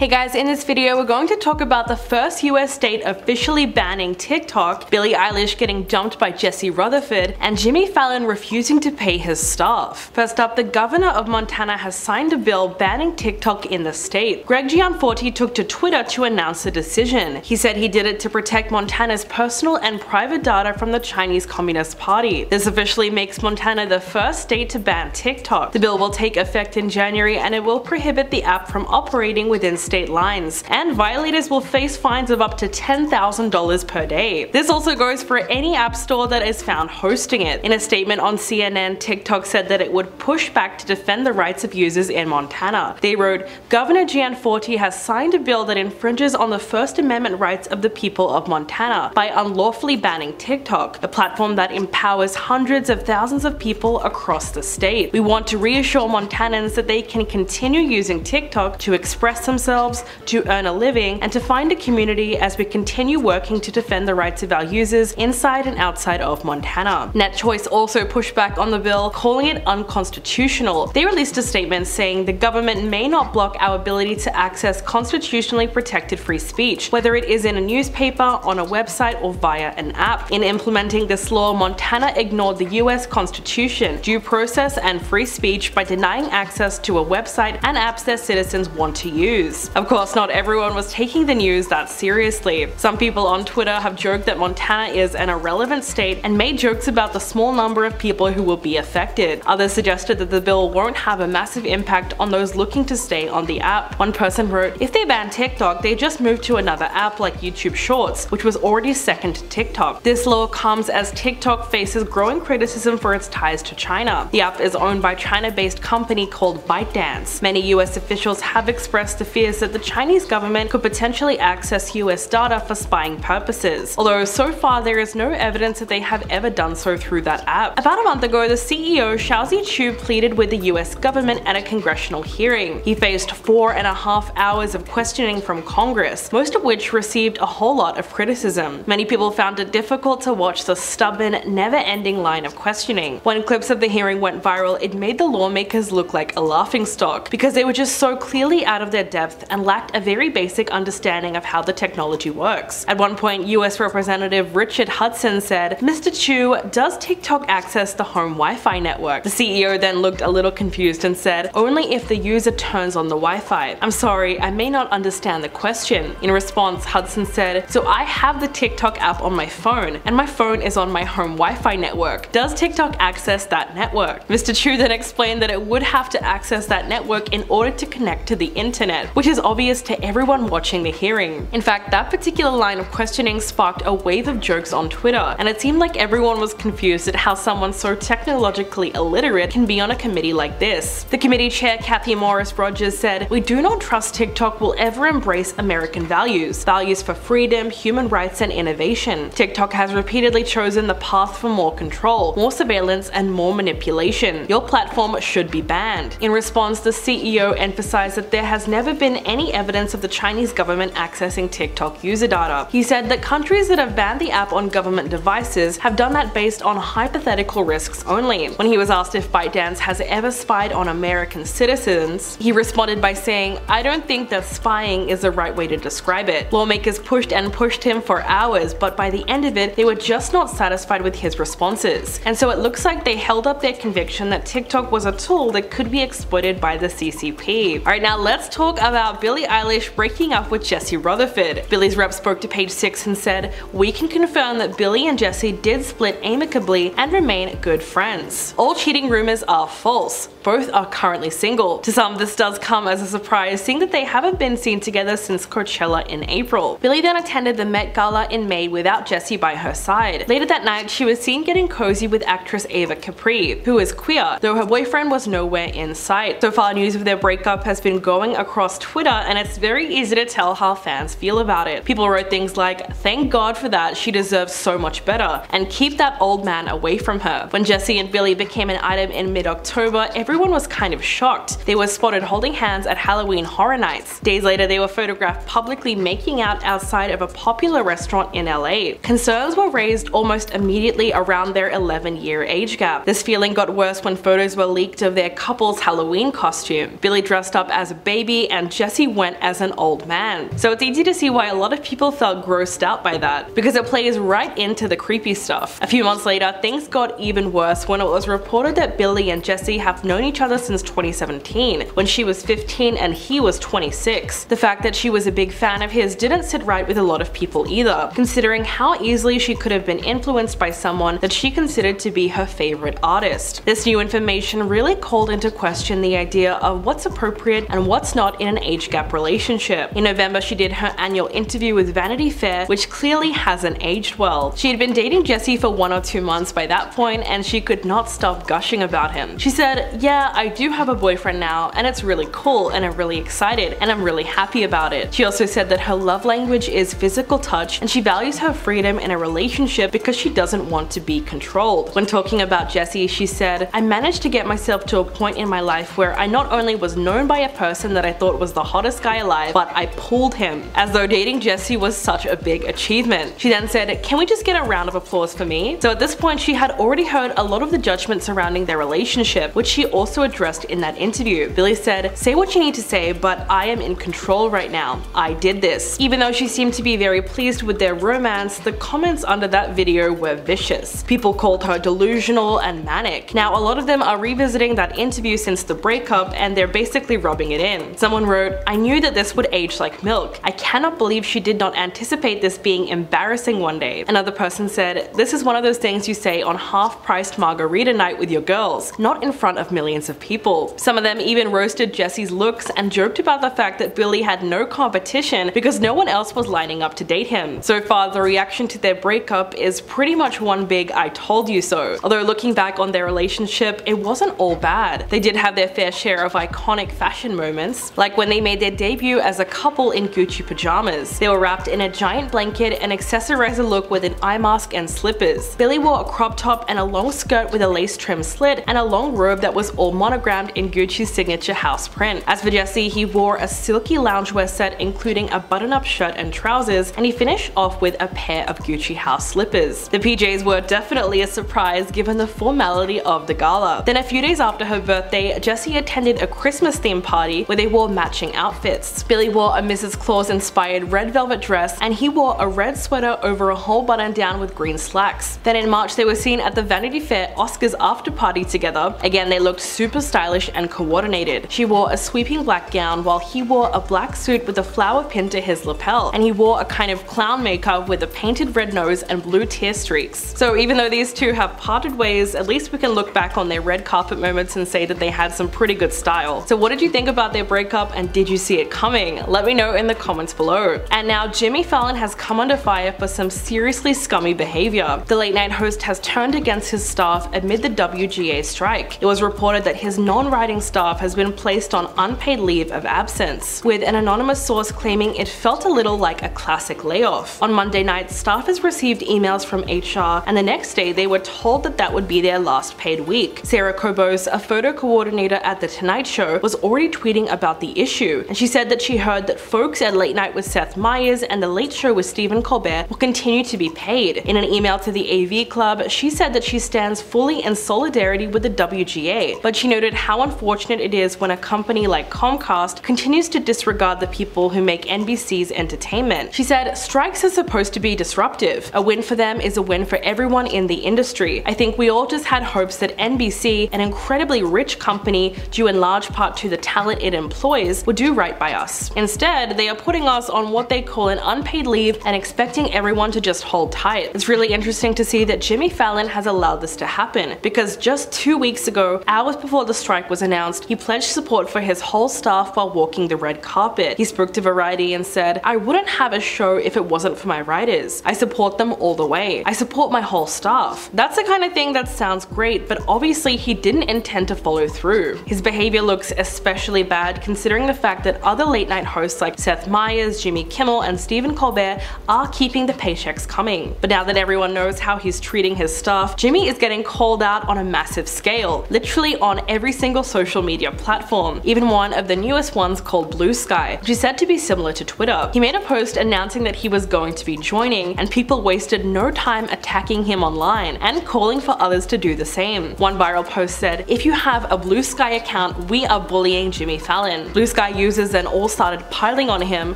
Hey guys, in this video we're going to talk about the first US state officially banning TikTok, Billie Eilish getting dumped by Jesse Rutherford, and Jimmy Fallon refusing to pay his staff. First up, the governor of Montana has signed a bill banning TikTok in the state. Greg Gianforte took to Twitter to announce the decision. He said he did it to protect Montana's personal and private data from the Chinese Communist Party. This officially makes Montana the first state to ban TikTok. The bill will take effect in January and it will prohibit the app from operating within state lines, and violators will face fines of up to $10,000 per day. This also goes for any app store that is found hosting it. In a statement on CNN, TikTok said that it would push back to defend the rights of users in Montana. They wrote, "Governor Gianforte has signed a bill that infringes on the First Amendment rights of the people of Montana by unlawfully banning TikTok, a platform that empowers hundreds of thousands of people across the state. We want to reassure Montanans that they can continue using TikTok to express themselves, to earn a living, and to find a community as we continue working to defend the rights of our users inside and outside of Montana." NetChoice also pushed back on the bill, calling it unconstitutional. They released a statement saying the government may not block our ability to access constitutionally protected free speech, whether it is in a newspaper, on a website, or via an app. In implementing this law, Montana ignored the US Constitution, due process, and free speech by denying access to a website and apps their citizens want to use. Of course, not everyone was taking the news that seriously. Some people on Twitter have joked that Montana is an irrelevant state and made jokes about the small number of people who will be affected. Others suggested that the bill won't have a massive impact on those looking to stay on the app. One person wrote, "If they ban TikTok, they just move to another app like YouTube Shorts, which was already second to TikTok. This law comes as TikTok faces growing criticism for its ties to China. The app is owned by China-based company called ByteDance. Many US officials have expressed the fears that the Chinese government could potentially access US data for spying purposes, although so far there is no evidence that they have ever done so through that app." About a month ago, the CEO Xiaozi Chu pleaded with the US government at a congressional hearing. He faced 4.5 hours of questioning from Congress, most of which received a whole lot of criticism. Many people found it difficult to watch the stubborn, never-ending line of questioning. When clips of the hearing went viral, it made the lawmakers look like a laughingstock, because they were just so clearly out of their depth and lacked a very basic understanding of how the technology works. At one point, US Representative Richard Hudson said, "Mr. Chu, does TikTok access the home Wi-Fi network?" The CEO then looked a little confused and said, "Only if the user turns on the Wi-Fi. I'm sorry, I may not understand the question." In response, Hudson said, "So I have the TikTok app on my phone, and my phone is on my home Wi-Fi network. Does TikTok access that network?" Mr. Chu then explained that it would have to access that network in order to connect to the internet, which is obvious to everyone watching the hearing. In fact, that particular line of questioning sparked a wave of jokes on Twitter, and it seemed like everyone was confused at how someone so technologically illiterate can be on a committee like this. The committee chair Kathy Morris Rogers said, "We do not trust TikTok will ever embrace American values for freedom, human rights, and innovation. TikTok has repeatedly chosen the path for more control, more surveillance, and more manipulation. Your platform should be banned." In response, the CEO emphasized that there has never been any evidence of the Chinese government accessing TikTok user data. He said that countries that have banned the app on government devices have done that based on hypothetical risks only. When he was asked if ByteDance has ever spied on American citizens, he responded by saying, "I don't think that spying is the right way to describe it." Lawmakers pushed and pushed him for hours, but by the end of it, they were just not satisfied with his responses. And so it looks like they held up their conviction that TikTok was a tool that could be exploited by the CCP. Alright, now let's talk about Billie Eilish breaking up with Jesse Rutherford. Billie's rep spoke to Page 6 and said, "We can confirm that Billie and Jesse did split amicably and remain good friends. All cheating rumors are false. Both are currently single." To some, this does come as a surprise, seeing that they haven't been seen together since Coachella in April. Billie then attended the Met Gala in May without Jesse by her side. Later that night, she was seen getting cozy with actress Ava Capri, who is queer, though her boyfriend was nowhere in sight. So far, news of their breakup has been going across Twitter, and it's very easy to tell how fans feel about it. People wrote things like, "Thank God for that, she deserves so much better," and "Keep that old man away from her." When Jesse and Billie became an item in mid-October, everyone was kind of shocked. They were spotted holding hands at Halloween Horror Nights. Days later, they were photographed publicly making out outside of a popular restaurant in LA. Concerns were raised almost immediately around their 11-year age gap. This feeling got worse when photos were leaked of their couple's Halloween costume. Billie dressed up as a baby and Jesse Jesse went as an old man. So it's easy to see why a lot of people felt grossed out by that, because it plays right into the creepy stuff. A few months later, things got even worse when it was reported that Billie and Jesse have known each other since 2017, when she was 15 and he was 26. The fact that she was a big fan of his didn't sit right with a lot of people either, considering how easily she could have been influenced by someone that she considered to be her favorite artist. This new information really called into question the idea of what's appropriate and what's not in an age gap relationship. In November, she did her annual interview with Vanity Fair, which clearly hasn't aged well. She had been dating Jesse for 1 or 2 months by that point, and she could not stop gushing about him. She said, "Yeah, I do have a boyfriend now, and it's really cool, and I'm really excited, and I'm really happy about it." She also said that her love language is physical touch, and she values her freedom in a relationship because she doesn't want to be controlled. When talking about Jesse, she said, "I managed to get myself to a point in my life where I not only was known by a person that I thought was the hottest guy alive, but I pulled him," as though dating Jesse was such a big achievement. She then said, "Can we just get a round of applause for me?" So at this point, she had already heard a lot of the judgment surrounding their relationship, which she also addressed in that interview. Billie said, "Say what you need to say, but I am in control right now. I did this." Even though she seemed to be very pleased with their romance, the comments under that video were vicious. People called her delusional and manic. Now, a lot of them are revisiting that interview since the breakup, and they're basically rubbing it in. Someone wrote, "I knew that this would age like milk. I cannot believe she did not anticipate this being embarrassing one day." Another person said, "This is one of those things you say on half-priced margarita night with your girls, not in front of millions of people." Some of them even roasted Jesse's looks and joked about the fact that Billie had no competition because no one else was lining up to date him. So far, the reaction to their breakup is pretty much one big "I told you so." Although looking back on their relationship, it wasn't all bad. They did have their fair share of iconic fashion moments, like when they made their debut as a couple in Gucci pajamas. They were wrapped in a giant blanket and accessorized the look with an eye mask and slippers. Billie wore a crop top and a long skirt with a lace trim slit and a long robe that was all monogrammed in Gucci's signature house print. As for Jesse, he wore a silky loungewear set including a button-up shirt and trousers, and he finished off with a pair of Gucci house slippers. The PJs were definitely a surprise given the formality of the gala. Then a few days after her birthday, Jesse attended a Christmas themed party where they wore matching outfits. Billie wore a Mrs. Claus inspired red velvet dress, and he wore a red sweater over a whole button down with green slacks. Then in March, they were seen at the Vanity Fair Oscars after party together. Again, they looked super stylish and coordinated. She wore a sweeping black gown while he wore a black suit with a flower pin to his lapel, and he wore a kind of clown makeup with a painted red nose and blue tear streaks. So even though these two have parted ways, at least we can look back on their red carpet moments and say that they had some pretty good style. So what did you think about their breakup, and did you see it coming? Let me know in the comments below. And now Jimmy Fallon has come under fire for some seriously scummy behavior. The late night host has turned against his staff amid the WGA strike. It was reported that his non-writing staff has been placed on unpaid leave of absence, with an anonymous source claiming it felt a little like a classic layoff. On Monday night, staff has received emails from HR, and the next day they were told that that would be their last paid week. Sarah Kobos, a photo coordinator at The Tonight Show, was already tweeting about the issue, and she said that she heard that folks at Late Night with Seth Meyers and The Late Show with Stephen Colbert will continue to be paid. In an email to the AV Club, she said that she stands fully in solidarity with the WGA, but she noted how unfortunate it is when a company like Comcast continues to disregard the people who make NBC's entertainment. She said, "Strikes are supposed to be disruptive. A win for them is a win for everyone in the industry. I think we all just had hopes that NBC, an incredibly rich company due in large part to the talent it employs, would do right by us. Instead, they are putting us on what they call an unpaid leave and expecting everyone to just hold tight." It's really interesting to see that Jimmy Fallon has allowed this to happen, because just 2 weeks ago, hours before the strike was announced, he pledged support for his whole staff while walking the red carpet. He spoke to Variety and said, "I wouldn't have a show if it wasn't for my writers. I support them all the way. I support my whole staff." That's the kind of thing that sounds great, but obviously he didn't intend to follow through. His behavior looks especially bad considering the fact that other late night hosts like Seth Meyers, Jimmy Kimmel, and Stephen Colbert are keeping the paychecks coming. But now that everyone knows how he's treating his staff, Jimmy is getting called out on a massive scale, literally on every single social media platform, even one of the newest ones called Blue Sky, which is said to be similar to Twitter. He made a post announcing that he was going to be joining, and people wasted no time attacking him online and calling for others to do the same. One viral post said, "If you have a Blue Sky account, we are bullying Jimmy Fallon." Blue Sky users then all started piling on him,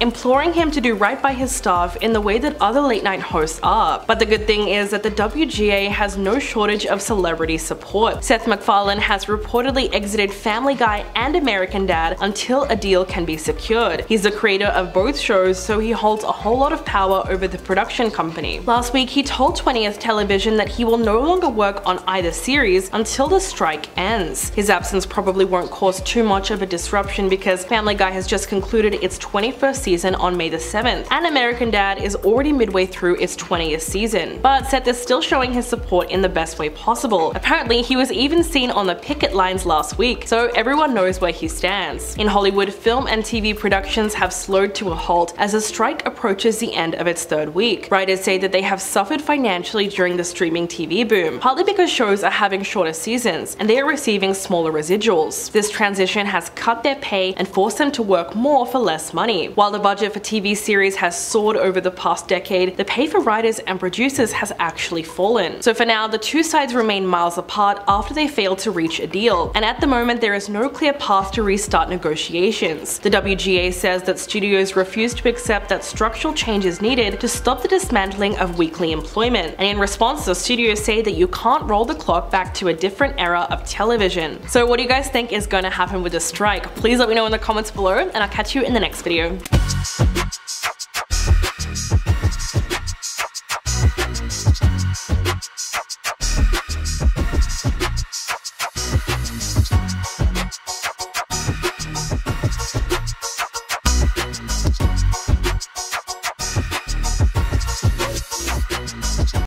imploring him to do right by his staff in the way that other late night hosts are. But the good thing is that the WGA has no shortage of celebrity support. Seth MacFarlane has reportedly exited Family Guy and American Dad until a deal can be secured. He's the creator of both shows, so he holds a whole lot of power over the production company. Last week, he told 20th Television that he will no longer work on either series until the strike ends. His absence probably won't cause too much of a disruption because Family Guy has just concluded its 21st season on May the 7th, and American Dad is already midway through its 20th season. But Seth is still showing his support in the best way possible. Apparently, he was even seen on the picket lines last week, so everyone knows where he stands. In Hollywood, film and TV productions have slowed to a halt as the strike approaches the end of its third week. Writers say that they have suffered financially during the streaming TV boom, partly because shows are having shorter seasons and they are receiving smaller residuals. This transition has cut their pay and forced them to work more for less money. While the budget for TV series has soared over the past decade, the pay for writers and producers has actually fallen. So for now, the two sides remain miles apart after they failed to reach a deal, and at the moment there is no clear path to restart negotiations. The WGA says that studios refuse to accept that structural change is needed to stop the dismantling of weekly employment, and in response the studios say that you can't roll the clock back to a different era of television. So what do you guys think is going to happen with the strike? Please let me know in the comments below, and I'll catch you in the next video.